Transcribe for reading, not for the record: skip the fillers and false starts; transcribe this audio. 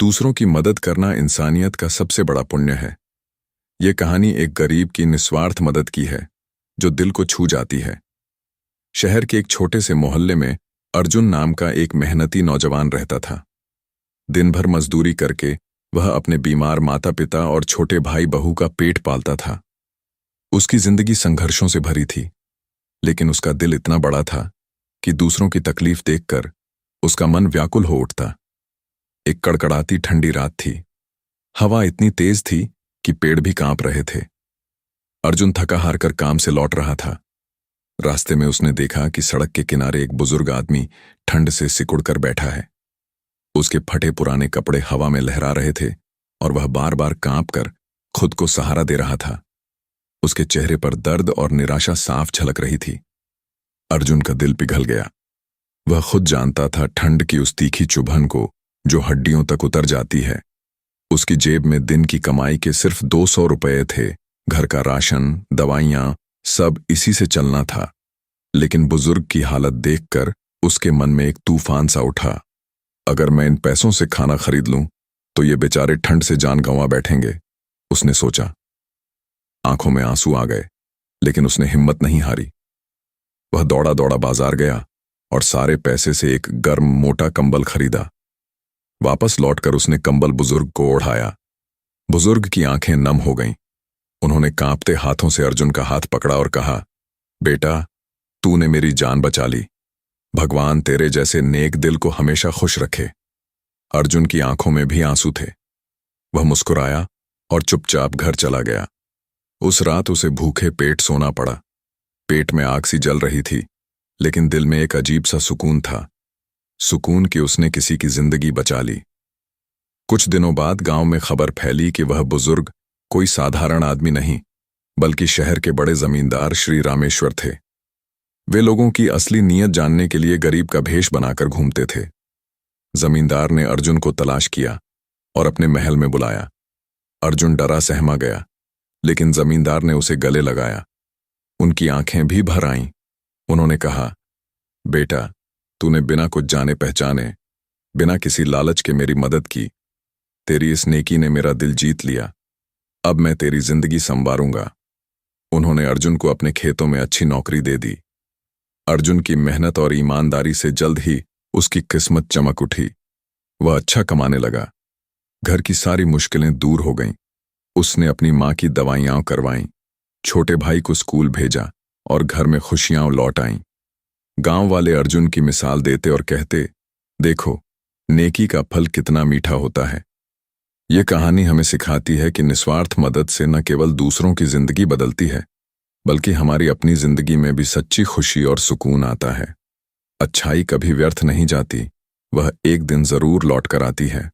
दूसरों की मदद करना इंसानियत का सबसे बड़ा पुण्य है। ये कहानी एक गरीब की निस्वार्थ मदद की है, जो दिल को छू जाती है। शहर के एक छोटे से मोहल्ले में अर्जुन नाम का एक मेहनती नौजवान रहता था। दिन भर मजदूरी करके वह अपने बीमार माता पिता और छोटे भाई बहू का पेट पालता था। उसकी जिंदगी संघर्षों से भरी थी, लेकिन उसका दिल इतना बड़ा था कि दूसरों की तकलीफ देखकर उसका मन व्याकुल हो उठता। एक कड़कड़ाती ठंडी रात थी। हवा इतनी तेज थी कि पेड़ भी कांप रहे थे। अर्जुन थका हार कर काम से लौट रहा था। रास्ते में उसने देखा कि सड़क के किनारे एक बुजुर्ग आदमी ठंड से सिकुड़कर बैठा है। उसके फटे पुराने कपड़े हवा में लहरा रहे थे और वह बार बार कांप कर खुद को सहारा दे रहा था। उसके चेहरे पर दर्द और निराशा साफ झलक रही थी। अर्जुन का दिल पिघल गया। वह खुद जानता था ठंड की उस तीखी चुभन को जो हड्डियों तक उतर जाती है। उसकी जेब में दिन की कमाई के सिर्फ 200 रुपये थे। घर का राशन, दवाइयां, सब इसी से चलना था। लेकिन बुजुर्ग की हालत देखकर उसके मन में एक तूफान सा उठा। अगर मैं इन पैसों से खाना खरीद लूं तो ये बेचारे ठंड से जान गंवा बैठेंगे, उसने सोचा। आंखों में आंसू आ गए, लेकिन उसने हिम्मत नहीं हारी। वह दौड़ा दौड़ा बाजार गया और सारे पैसे से एक गर्म मोटा कंबल खरीदा। वापस लौटकर उसने कंबल बुजुर्ग को ओढ़ाया। बुजुर्ग की आंखें नम हो गईं। उन्होंने कांपते हाथों से अर्जुन का हाथ पकड़ा और कहा, बेटा, तूने मेरी जान बचा ली। भगवान तेरे जैसे नेक दिल को हमेशा खुश रखे। अर्जुन की आंखों में भी आंसू थे। वह मुस्कुराया और चुपचाप घर चला गया। उस रात उसे भूखे पेट सोना पड़ा। पेट में आग सी जल रही थी, लेकिन दिल में एक अजीब सा सुकून था। सुकून कि उसने किसी की जिंदगी बचा ली। कुछ दिनों बाद गांव में खबर फैली कि वह बुजुर्ग कोई साधारण आदमी नहीं, बल्कि शहर के बड़े जमींदार श्री रामेश्वर थे। वे लोगों की असली नीयत जानने के लिए गरीब का भेष बनाकर घूमते थे। जमींदार ने अर्जुन को तलाश किया और अपने महल में बुलाया। अर्जुन डरा सहमा गया, लेकिन जमींदार ने उसे गले लगाया। उनकी आंखें भी भर आईं। उन्होंने कहा, बेटा, तूने बिना कुछ जाने पहचाने, बिना किसी लालच के मेरी मदद की। तेरी इस नेकी ने मेरा दिल जीत लिया। अब मैं तेरी जिंदगी संवारूंगा। उन्होंने अर्जुन को अपने खेतों में अच्छी नौकरी दे दी। अर्जुन की मेहनत और ईमानदारी से जल्द ही उसकी किस्मत चमक उठी। वह अच्छा कमाने लगा। घर की सारी मुश्किलें दूर हो गईं। उसने अपनी मां की दवाइयां करवाईं, छोटे भाई को स्कूल भेजा और घर में खुशियां लौट आईं। गांव वाले अर्जुन की मिसाल देते और कहते, देखो, नेकी का फल कितना मीठा होता है। ये कहानी हमें सिखाती है कि निस्वार्थ मदद से न केवल दूसरों की जिंदगी बदलती है, बल्कि हमारी अपनी जिंदगी में भी सच्ची खुशी और सुकून आता है। अच्छाई कभी व्यर्थ नहीं जाती, वह एक दिन जरूर लौट कर आती है।